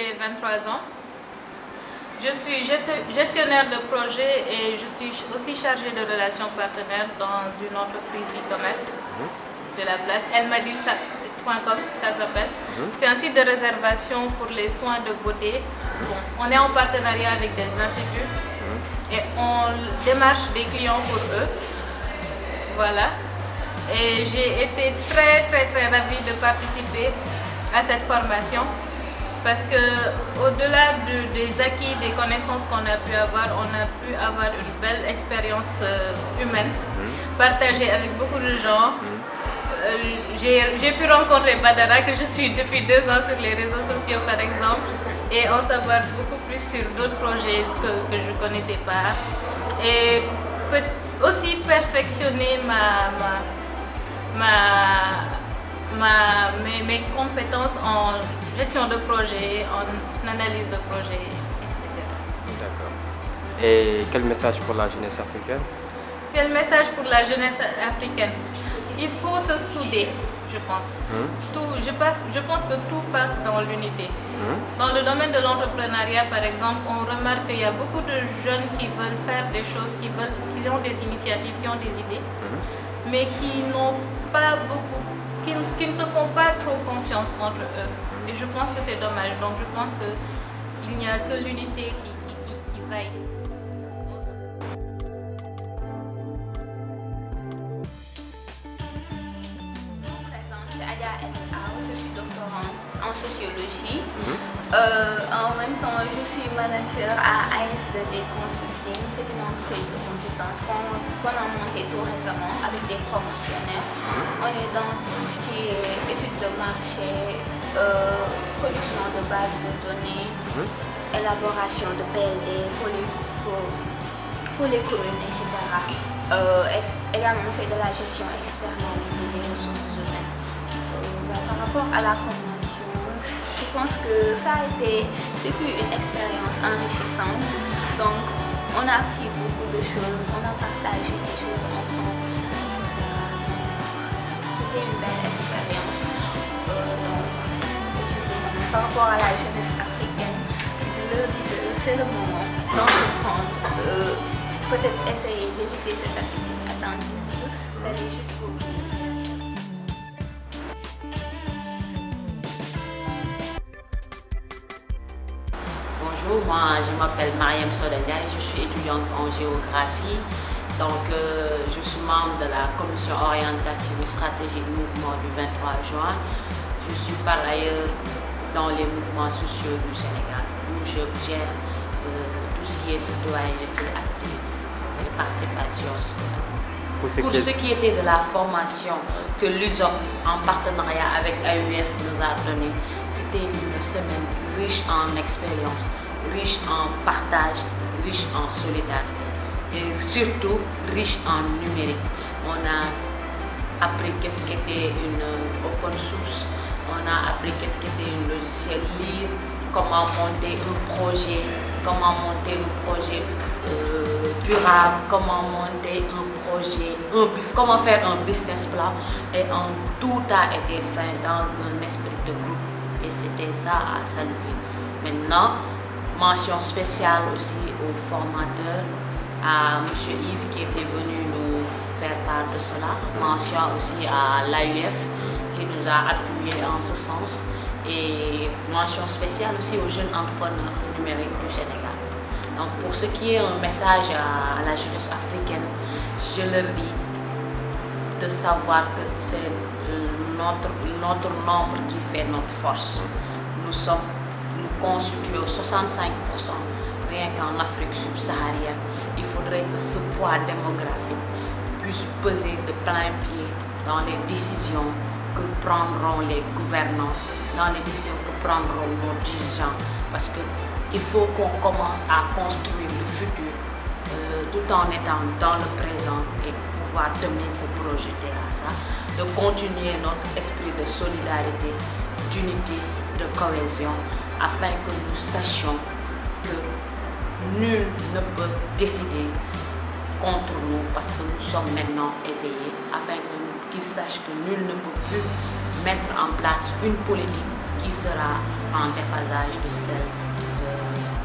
j'ai 23 ans. Je suis gestionnaire de projet et je suis aussi chargée de relations partenaires dans une entreprise d'e-commerce de la place. Elmadil.com, ça s'appelle. C'est un site de réservation pour les soins de beauté. Bon, on est en partenariat avec des instituts et on démarche des clients pour eux. Voilà. Et j'ai été très ravie de participer à cette formation. Parce que au-delà des acquis, des connaissances qu'on a pu avoir, on a pu avoir une belle expérience humaine, partagée avec beaucoup de gens. J'ai pu rencontrer Badara, que je suis depuis 2 ans sur les réseaux sociaux par exemple, et en savoir beaucoup plus sur d'autres projets que je ne connaissais pas. Et aussi perfectionner mes compétences en gestion de projet, en analyse de projet, etc. D'accord. Et quel message pour la jeunesse africaine? Quel message pour la jeunesse africaine? Il faut se souder, je pense. Je pense que tout passe dans l'unité. Dans le domaine de l'entrepreneuriat, par exemple, on remarque qu'il y a beaucoup de jeunes qui veulent faire des choses, qui ont des initiatives, qui ont des idées, mais qui n'ont pas beaucoup, qui ne se font pas trop confiance entre eux. Et je pense que c'est dommage. Donc je pense qu'il n'y a que l'unité qui vaille. Je suis doctorante en sociologie. En même temps, je suis manager à AS2D Consulting. C'est une entreprise de consultance qu'on a montée tout récemment avec des promotionnaires. On est dans tout ce qui est études de marché, production de bases de données, élaboration de PLD pour les communes, etc. Également, on fait de la gestion externalisée des ressources humaines. Par rapport à la formation, je pense que ça a été depuis une expérience enrichissante. Donc, on a appris beaucoup de choses, on a partagé des choses ensemble, etc. C'était une belle expérience. Par rapport à la jeunesse africaine, je leur dis que c'est le moment d'entreprendre, peut-être essayer d'éviter cette attitude attentiste, d'aller jusqu'au bout. Bonjour, moi je m'appelle Mariam Sodadia et je suis étudiante en géographie. Donc je suis membre de la commission orientation et stratégie du mouvement du 23 juin. Je suis par ailleurs dans les mouvements sociaux du Sénégal où je gère tout ce qui est citoyenneté active et participation citoyenne. Pour ce qui était de la formation que l'USOP en partenariat avec AUF nous a donné, c'était une semaine riche en expérience, riche en partage, riche en solidarité et surtout riche en numérique. On a appris qu'est-ce qu'était une open source, on a appris qu'est-ce qu'était un logiciel libre, comment monter un projet durable, comment monter un projet, comment faire un business plan, et tout a été fait dans un esprit de groupe et c'était ça à saluer. Maintenant, mention spéciale aussi aux formateurs, à M. Yves qui était venu nous faire part de cela, mention aussi à l'AUF qui nous a appuyés en ce sens, et mention spéciale aussi aux jeunes entrepreneurs numériques du Sénégal. Donc pour ce qui est un message à la jeunesse africaine, je leur dis de savoir que c'est notre nombre qui fait notre force. Nous constituons 65% rien qu'en Afrique subsaharienne. Il faudrait que ce poids démographique puisse peser de plein pied dans les décisions que prendront les gouvernants, dans les décisions que prendront nos dirigeants, parce qu'il faut qu'on commence à construire le futur tout en étant dans le présent et pouvoir demain se projeter à ça, de continuer notre esprit de solidarité, d'unité, de cohésion, afin que nous sachions que nul ne peut décider contre nous parce que nous sommes maintenant éveillés, afin qu'ils sachent que nul ne peut plus mettre en place une politique qui sera en déphasage de celle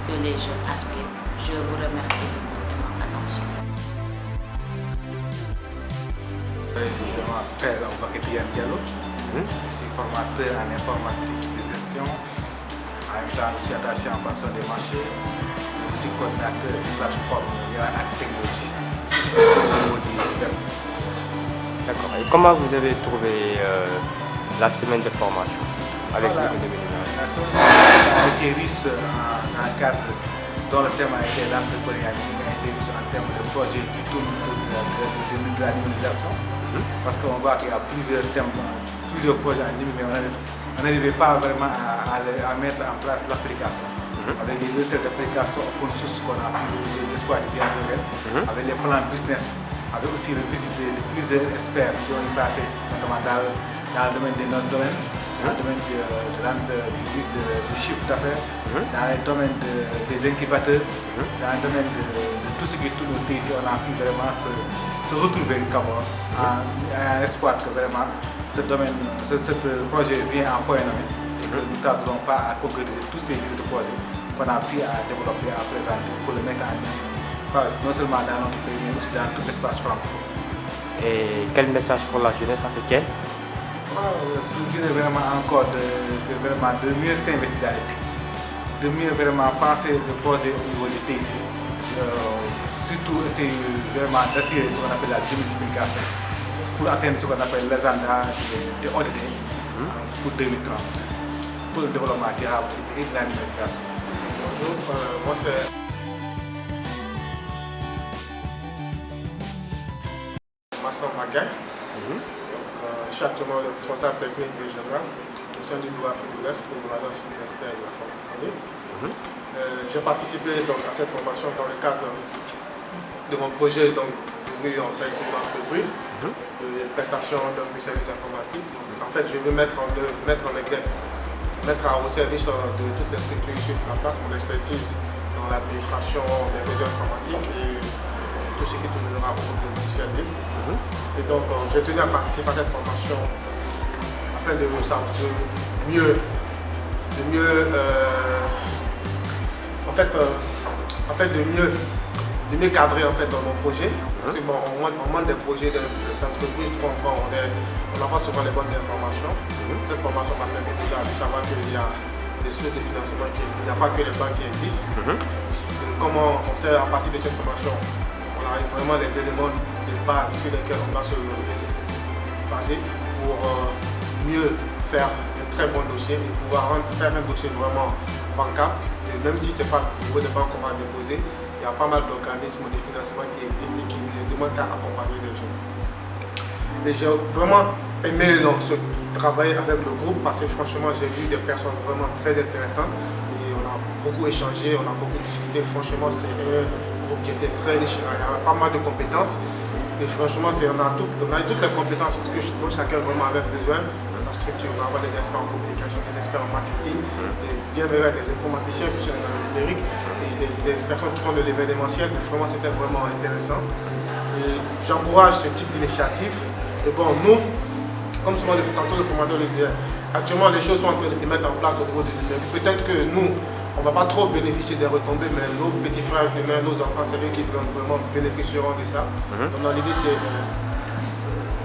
que les jeunes aspirent. Je vous remercie de votre attention. Je m'appelle Baketian Diallo. Je suis formateur en informatique de gestion, en même temps je suis attaché en fonction des marchés. Je suis coordinateur de plateforme Acte Technologie. D'accord. Et comment vous avez trouvé la semaine de formation avec l'économie numérique? La semaine de formation a été riche dans un cadre dont le thème a été l'entrepreneuriat, a été riche en termes de projets qui tournent autour de la numérisation. Parce qu'on voit qu'il y a plusieurs thèmes, plusieurs projets en ligne, mais on n'arrivait pas vraiment à mettre en place l'application. Avec les recettes d'application open source qu'on a pu exploiter bien sûr, avec les plans business, avec aussi le visite de plusieurs experts qui ont passé, notamment dans le domaine de notre domaine, dans le domaine du chiffre d'affaires, dans le domaine des incubateurs, dans le domaine de tout ce qui tourne au TIC. On a pu vraiment se retrouver comme un espoir que vraiment ce projet vient en point nommé et que nous ne tarderons pas à concrétiser tous ces idées de projets qu'on a pu développer, à présenter pour le mettre en œuvre, non seulement dans notre pays, mais aussi dans tout l'espace francophone. Et quel message pour la jeunesse africaine? Je dirais vraiment encore de mieux s'investir dans les pays, de mieux vraiment penser le projet au niveau des pays. Surtout essayer vraiment d'assurer ce qu'on appelle la démultiplication pour atteindre ce qu'on appelle l'agenda de ODD pour 2030, pour le développement durable et de la numérisation. Bonjour, moi c'est Masson Maguin. Je suis actuellement le responsable technique régional au sein du bureau Afrique de l'Est pour l'agence universitaire de la francophonie. J'ai participé donc, à cette formation dans le cadre de mon projet d'ouvrir en fait une entreprise de prestation de services informatiques. Donc, en fait, je veux mettre en exergue, mettre au service de toutes les structures sur la place mon expertise dans l'administration des réseaux informatiques et tout ce qui tournera autour de logiciels libres. Et donc, j'ai tenu à participer à cette formation afin de mieux cadrer en fait dans mon projet. Parce que bon, on manque des projets d'entreprise, on n'a pas souvent les bonnes informations. Cette formation m'a permis déjà de savoir qu'il y a des sources de financement qui existent, il n'y a pas que les banques qui existent. Comment on sait à partir de cette formation, on a vraiment les éléments de base sur lesquels on va se baser pour mieux faire un très bon dossier et pouvoir faire un dossier vraiment bancable. Et même si ce n'est pas au niveau des banques qu'on va déposer, il y a pas mal d'organismes de financement qui existent et qui ne demandent qu'à accompagner les jeunes. Et j'ai vraiment aimé travailler avec le groupe parce que franchement j'ai vu des personnes vraiment très intéressantes et on a beaucoup échangé, on a beaucoup discuté. Franchement c'est un groupe qui était très riche, il y a pas mal de compétences et franchement on a toutes les compétences dont chacun vraiment avait besoin dans sa structure. On a des experts en communication, des experts en marketing, des informaticiens qui sont dans le numérique et des personnes qui font de l'événementiel. Vraiment c'était vraiment intéressant et j'encourage ce type d'initiative. Et bon, nous, comme souvent tantôt le formateur le disait, actuellement les choses sont en train de se mettre en place au niveau du numérique. Peut-être que nous, on ne va pas trop bénéficier des retombées, mais nos petits frères demain, nos enfants, c'est eux qui vraiment bénéficieront de ça. Donc l'idée c'est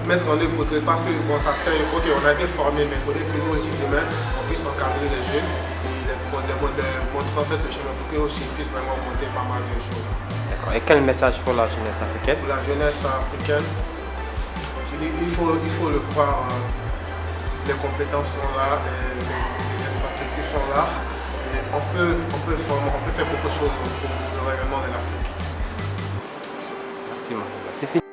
mettre en œuvre parce que bon, ça sert, ok, on a été formés, mais il faudrait que nous aussi demain, on puisse encadrer les jeunes et montrer en fait le chemin pour qu'eux aussi puissent vraiment monter pas mal de choses. D'accord. Et quel message pour la jeunesse africaine? Pour la jeunesse africaine, il faut le croire, les compétences sont là, les infrastructures sont là, et on peut faire beaucoup de choses pour le rayonnement de l'Afrique. Merci, c'est fini.